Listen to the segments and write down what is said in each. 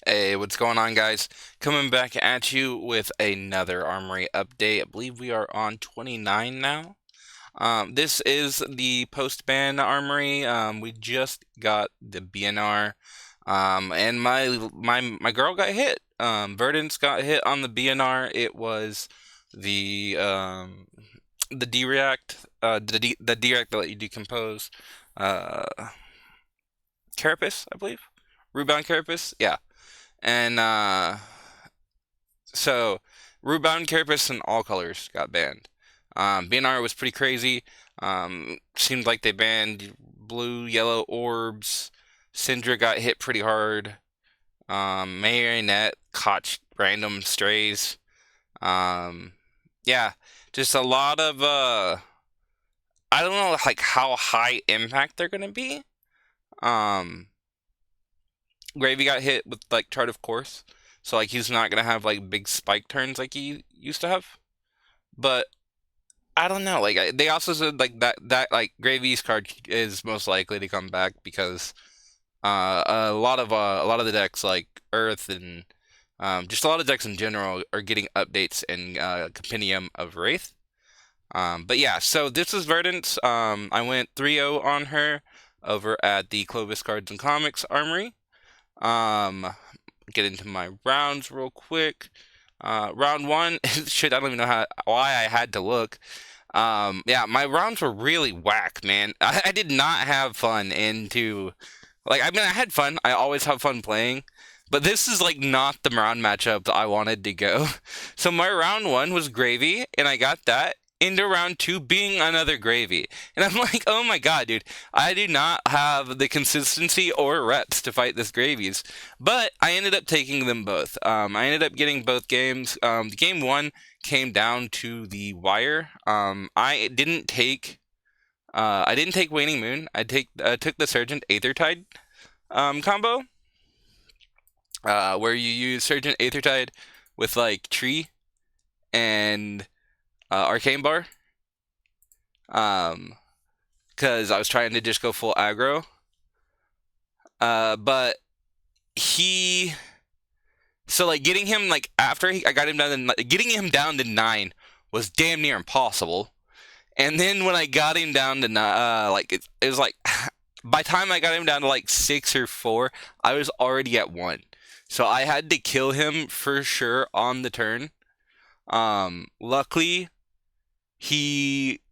Hey, what's going on, guys? Coming back at you with another Armory update. I believe we are on 29 now. This is the post-ban Armory. We just got the BNR, and my girl got hit. Verdance got hit on the BNR. It was the the D-React, the D-React that let you decompose. Uh, Carapace, I believe. Rebound Carapace, yeah. And so Rebound Carapace in all colors got banned. BNR was pretty crazy. Seemed like they banned blue, yellow orbs. Syndra got hit pretty hard. Marionette caught random strays. Um, yeah, just a lot of I don't know like how high impact they're gonna be. Um, Gravy got hit with like Chart of Course, so like he's not gonna have like big spike turns like he used to have. But I don't know. Like they also said like that like Gravy's card is most likely to come back because a lot of the decks like Earth and just a lot of decks in general are getting updates in Compendium of Wraith. But yeah, so this is Verdance. I went 3-0 on her over at the Clovis Cards and Comics Armory. Um, get into my rounds real quick. Round one, shit, I don't even know why I had to look. Yeah, my rounds were really whack, man. I did not have fun into, like, I mean, I had fun. I always have fun playing, but this is like not the round matchup that I wanted to go. So my round one was Gravy, and I got that into round two being another Gravy. And I'm like, oh my God, dude, I do not have the consistency or reps to fight this Gravies. But I ended up taking them both. I ended up getting both games. The game one came down to the wire. I didn't take Waning Moon. Took the Surgeon Aethertide combo, where you use Surgeon Aethertide with like Tree and Arcane Bar. Um, because I was trying to just go full aggro. But he, so like getting him like I got him down to getting him down to 9 was damn near impossible. And then when I got him down to it was like by the time I got him down to like 6 or 4, I was already at 1. So I had to kill him for sure on the turn. Luckily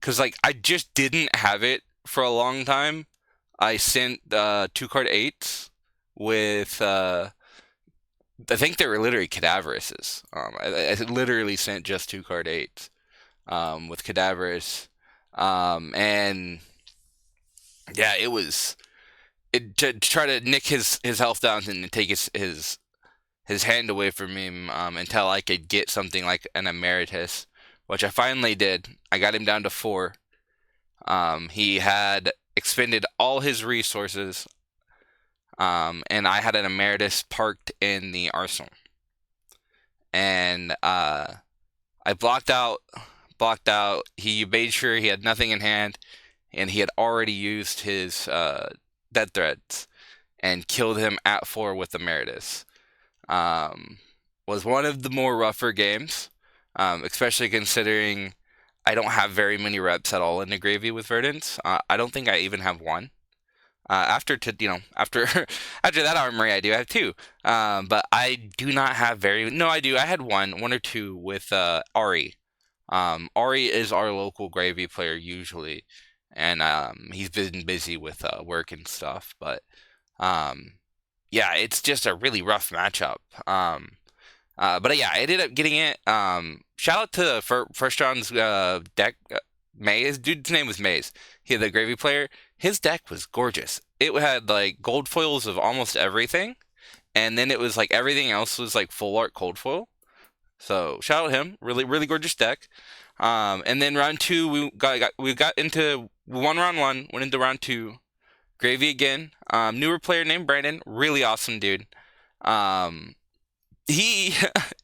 cause like I just didn't have it for a long time. I sent 2 card 8s with I think they were literally Cadaveruses. I literally sent just 2 card 8s with Cadaverous. And yeah, to try to nick his health down and take his hand away from him until I could get something like an Emeritus, which I finally did. I got him down to 4. He had expended all his resources, and I had an Emeritus parked in the arsenal, and I blocked out. He made sure he had nothing in hand, and he had already used his dead threads and killed him at 4 with Emeritus. Um, was one of the more rougher games, especially considering I don't have very many reps at all in the gravy with Verdance. I don't think I even have one. After after that armory, I do have 2. But I do not have very. No, I do. I had one or two with Ari. Ari is our local gravy player usually, and he's been busy with work and stuff. But um, yeah, it's just a really rough matchup. But yeah, I ended up getting it. Shout out to first round's deck, Maze. Dude's name was Maze. He the gravy player. His deck was gorgeous. It had like gold foils of almost everything, and then it was like everything else was like full art cold foil. So shout out him. Really, really gorgeous deck. And then round two, we got into one round one, went into round two. Gravy again. Newer player named Brandon. Really awesome dude. Um, he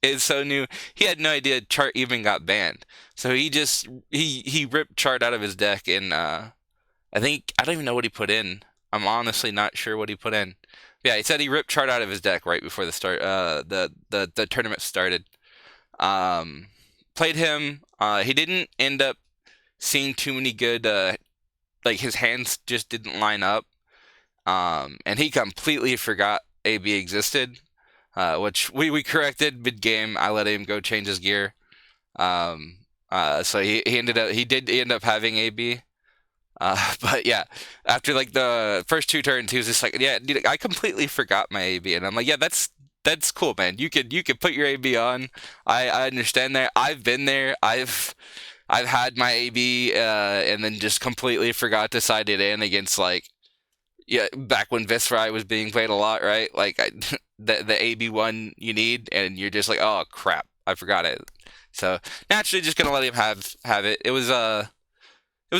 is so new. He had no idea Chart even got banned. So he ripped Chart out of his deck, and I don't even know what he put in. I'm honestly not sure what he put in, Yeah, he said he ripped Chart out of his deck right before the tournament started. Um, Played him. He didn't end up seeing too many good. Like his hands just didn't line up. And he completely forgot AB existed. Which we corrected mid game. I let him go change his gear. Um, so he did end up having AB. But yeah, after like the first two turns, he was just like, "Yeah, dude, I completely forgot my AB," and I'm like, "Yeah, that's cool, man. You could put your AB on. I understand that. I've been there. I've had my AB and then just completely forgot to side it in against like yeah back when Viscerai was being played a lot, right? Like the AB one you need, and you're just like, oh crap, I forgot it. So naturally, just gonna let him have it. It was a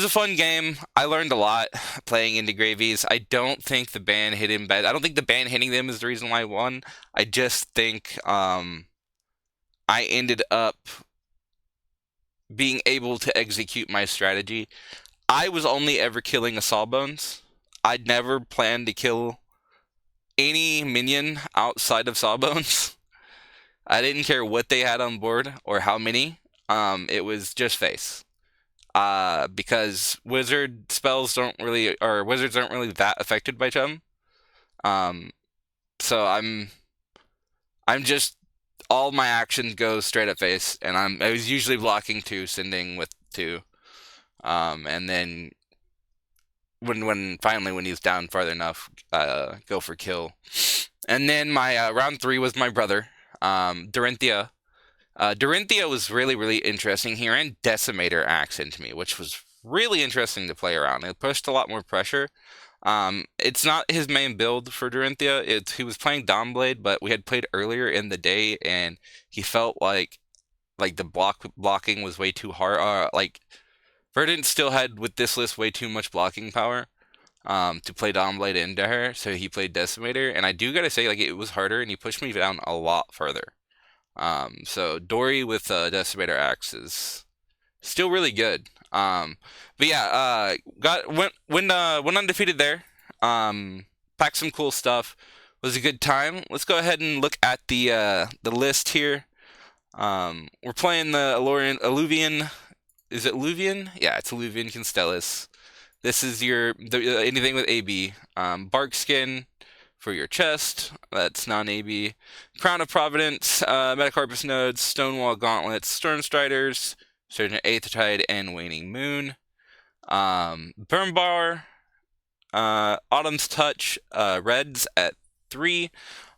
fun game. I learned a lot playing into Gravies. I don't think the ban hit him bad. I don't think the ban hitting them is the reason why I won. I just think I ended up being able to execute my strategy. I was only ever killing a Sawbones. I'd never planned to kill any minion outside of Sawbones. I didn't care what they had on board or how many. It was just face. Because wizards aren't really that affected by chum. Um, so I'm just all my actions go straight at face, and I was usually blocking two, sending with two, and then when finally when he's down farther enough, go for kill. And then my round three was my brother, Dorinthia. Dorinthia was really interesting. He ran Decimator Axe into me, which was really interesting to play around. It pushed a lot more pressure. It's not his main build for Dorinthia. He was playing Dawnblade, but we had played earlier in the day, and he felt like the blocking was way too hard. Like Verdance still had with this list way too much blocking power. To play Dawnblade into her, so he played Decimator, and I do gotta say, like it was harder, and he pushed me down a lot further. So Dory with Decimator Axe is still really good. But yeah, got went undefeated there. Packed some cool stuff. Was a good time. Let's go ahead and look at the list here. We're playing the Alluvian. Is it Alluvian? Yeah, it's Alluvian Constellus. This is anything with AB. Bark skin for your chest. That's non-AB. Crown of Providence, Metacarpus nodes, Stonewall gauntlets, Storm Striders, Surgeon Aethertide, and Waning Moon. Burn Bar, Autumn's Touch, reds at 3.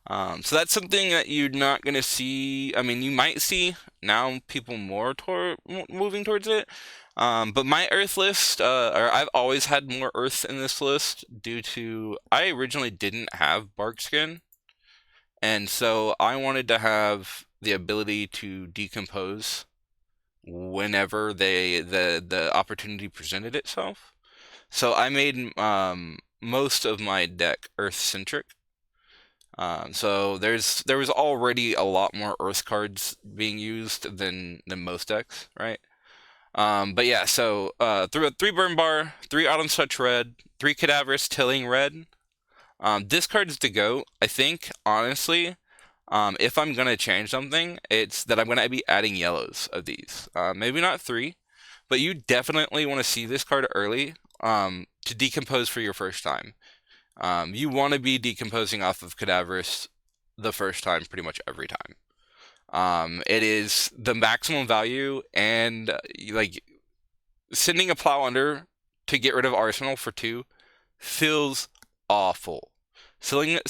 So that's something that you're not gonna see. I mean, you might see now people moving towards it. But my Earth list, or I've always had more Earth in this list due to I originally didn't have Bark Skin, and so I wanted to have the ability to decompose whenever the opportunity presented itself. So I made most of my deck Earth centric. So there was already a lot more Earth cards being used than most decks, right? But yeah, so three Burn Bar, 3 Autumn Touch red, 3 Cadaverous Tilling red. This card is the GOAT. I think, honestly, if I'm gonna change something, it's that I'm gonna be adding yellows of these. Maybe not 3, but you definitely want to see this card early to decompose for your first time. You want to be decomposing off of Cadaverous the first time pretty much every time. It is the maximum value, and like sending a Plow Under to get rid of Arsenal for 2 feels awful. Sending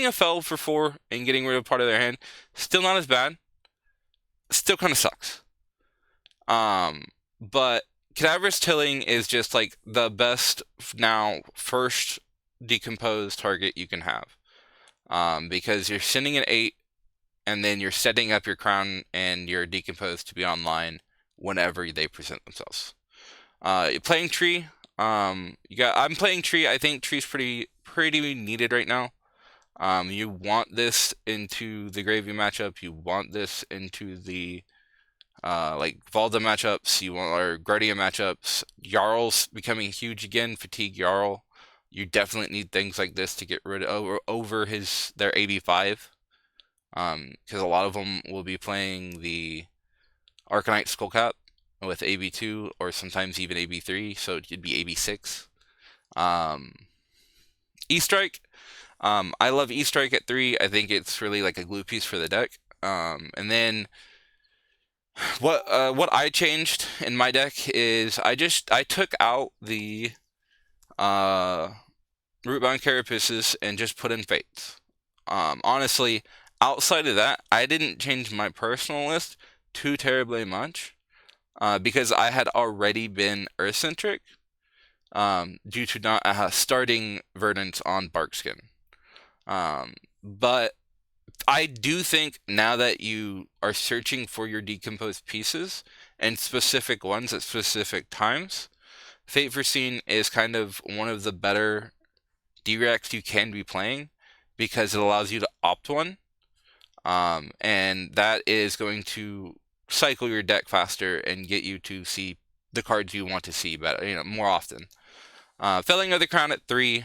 a Fell for 4 and getting rid of part of their hand, still not as bad. Still kind of sucks. But Cadaverous Tilling is just like the best now first decomposed target you can have. Because you're sending an 8 and then you're setting up your crown and your decomposed to be online whenever they present themselves. You're playing tree. I'm playing tree. I think tree's pretty needed right now. You want this into the gravy matchup. You want this into the like Valda matchups. You want our Guardian matchups. Jarl's becoming huge again. Fatigue Jarl. you definitely need things like this to get rid of over their 85. Because a lot of them will be playing the Arcanite Skullcap with AB2 or sometimes even AB3, so it'd be AB6. Um, E-Strike. I love E-Strike at 3. I think it's really like a glue piece for the deck. And then what I changed in my deck is I took out the uh Rootbound Carapaces and just put in Fates. Honestly, outside of that, I didn't change my personal list too terribly much because I had already been Earth-centric due to not starting Verdance on Barkskin. But I do think now that you are searching for your decomposed pieces and specific ones at specific times, Fate Foreseen is kind of one of the better D-Rex you can be playing because it allows you to opt one, and that is going to cycle your deck faster and get you to see the cards you want to see better, more often. Felling of the Crown at 3.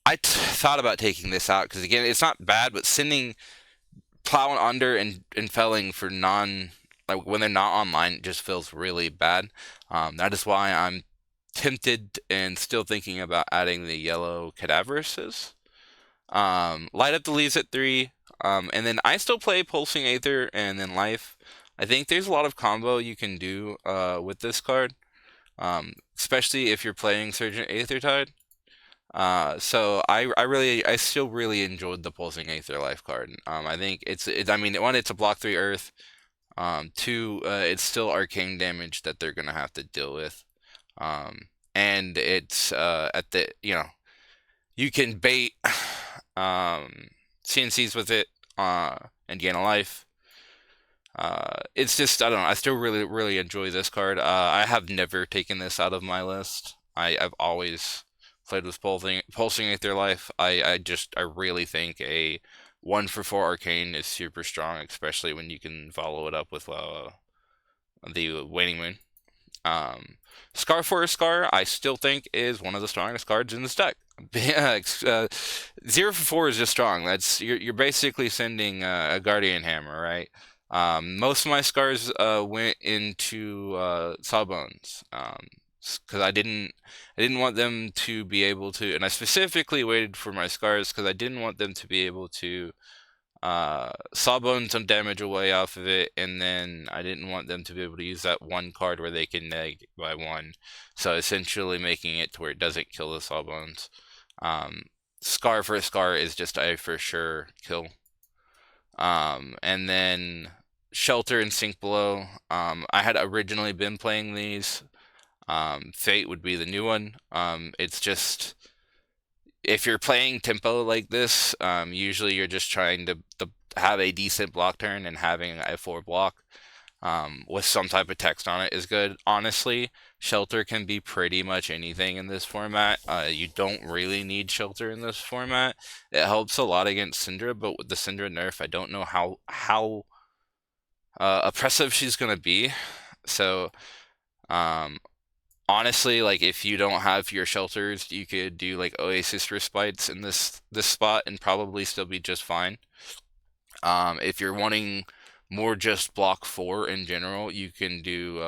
I thought about taking this out because again, it's not bad, but sending plowing under and felling for like when they're not online just feels really bad. That is why I'm tempted and still thinking about adding the yellow cadaveruses. Light up the leaves at 3. And then I still play Pulsing Aether and then Life. I think there's a lot of combo you can do with this card, especially if you're playing Surgent Aethertide. So I still really enjoyed the Pulsing Aether Life card. I think I mean, one, it's a block 3 Earth. Two, it's still arcane damage that they're gonna have to deal with. And it's at the you can bait CNCs with it and gain a life. It's just I don't know. I still really enjoy this card. I have never taken this out of my list. I've always played with pulsing Aether Life. I really think a 1 for 4 arcane is super strong, especially when you can follow it up with the Waning Moon. Scar for a Scar, I still think is one of the strongest cards in this deck. 0 for 4 is just strong. That's you're basically sending a Guardian Hammer, right? Most of my scars went into Sawbones because I didn't want them to be able to, and I specifically waited for my scars because I didn't want them to be able to Sawbone some damage away off of it, and then I didn't want them to be able to use that one card where they can neg by 1. So essentially making it to where it doesn't kill the Sawbones. Scar for a Scar is just a for sure kill. And then Shelter and Sink Below. I had originally been playing these. Fate would be the new one. It's just if you're playing tempo like this, usually you're just trying to have a decent block turn, and having a 4 block with some type of text on it is good. Honestly, Shelter can be pretty much anything in this format. You don't really need Shelter in this format. It helps a lot against Syndra, but with the Syndra nerf, I don't know how oppressive she's gonna be. So, honestly, like if you don't have your shelters, you could do like Oasis Respites in this spot and probably still be just fine. If you're wanting more just block 4 in general, you can do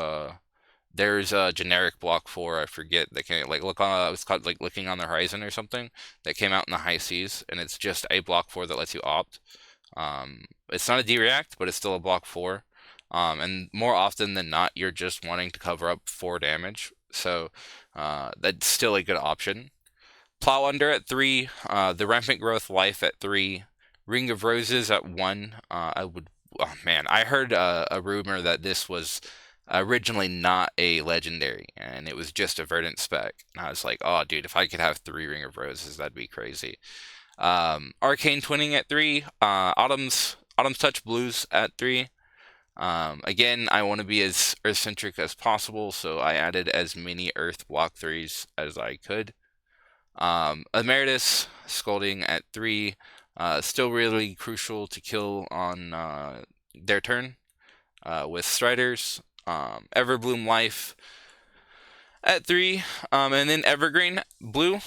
there's a generic block 4, I forget, that can like look on it's called like Looking on the Horizon or something, that came out in the high seas, and it's just a block 4 that lets you opt. It's not a D-React, but it's still a block 4. And more often than not, you're just wanting to cover up 4 damage. So that's still a good option. Plow Under at 3, the Rampant Growth Life at 3, Ring of Roses at 1. Oh man, I heard a rumor that this was originally not a legendary, and it was just a Verdant spec. And I was like, oh dude, if I could have 3 Ring of Roses, that'd be crazy. Arcane Twinning at 3, Autumn's Touch Blues at 3. Again, I want to be as Earth-centric as possible, so I added as many Earth block 3s as I could. Emeritus Scolding at 3, still really crucial to kill on their turn with Striders. Everbloom Life. at 3. And then Evergreen Blue,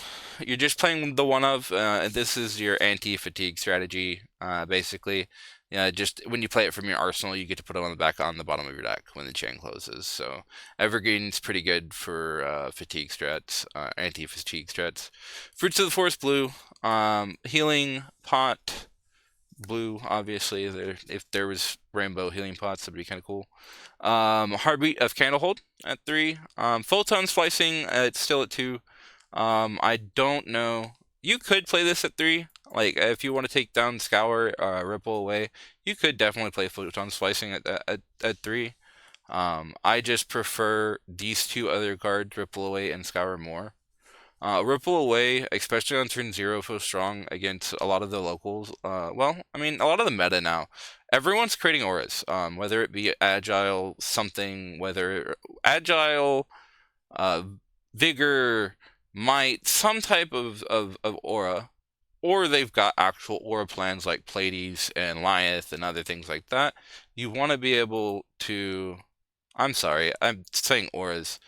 you're just playing the one of. This is your anti-fatigue strategy, basically. Yeah, just when you play it from your arsenal, you get to put it on the bottom of your deck when the chain closes. So Evergreen's pretty good for fatigue strats, anti-fatigue strats. Fruits of the Forest Blue, healing pot blue. Obviously, if there was rainbow healing pots, that'd be kind of cool. Heartbeat of Candlehold at 3. Photon Splicing, it's still at 2. I don't know. You could play this at 3. Like, if you want to take down Scour, Ripple Away, you could definitely play Photon Splicing at 3. I just prefer these two other cards, Ripple Away and Scour, more. Ripple Away, especially on turn 0, feels strong against a lot of the locals. Well, I mean, a lot of the meta now. Everyone's creating auras, whether it be agile, something, whether agile, uh, vigor, might, some type of aura, or they've got actual aura plans like Pleiades and Lyeth and other things like that. You want to be able to. I'm sorry, I'm saying auras.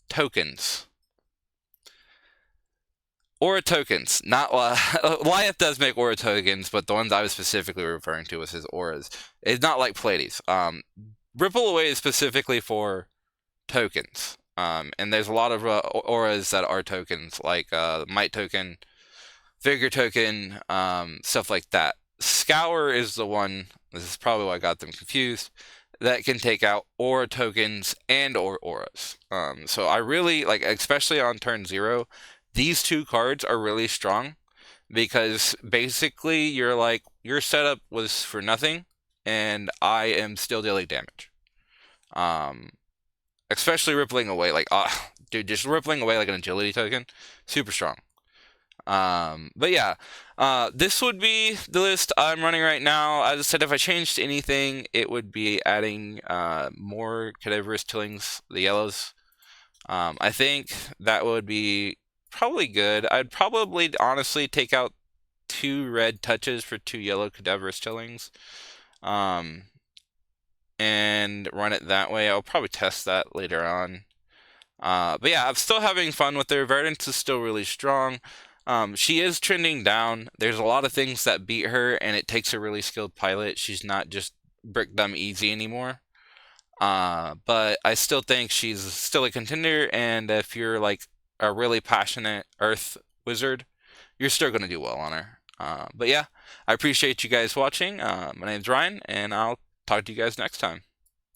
Tokens. Aura tokens, not Lyeth does make aura tokens, but the ones I was specifically referring to was his auras. It's not like Pleiades. Ripple Away is specifically for tokens. And there's a lot of auras that are tokens, like Might token, Vigor token, stuff like that. Scour is the one, this is probably why I got them confused, that can take out aura tokens and or auras. So I really, like, especially on turn 0, these two cards are really strong because basically you're like, your setup was for nothing and I am still dealing damage. Um, Especially rippling away, like, dude, just rippling away like an agility token, super strong. But yeah, this would be the list I'm running right now. As I said, if I changed anything, it would be adding more Cadaverous Tillings, the yellows. I think that would be probably good. I'd probably honestly take out 2 red touches for 2 yellow Cadaverous Tillings. And run it that way. I'll probably test that later on. But yeah, I'm still having fun with her. Verdance is still really strong. She is trending down. There's a lot of things that beat her, and it takes a really skilled pilot. She's not just brick dumb easy anymore. But I still think she's still a contender, and if you're like a really passionate Earth wizard, you're still going to do well on her. But yeah, I appreciate you guys watching. My name's Ryan, and I'll talk to you guys next time.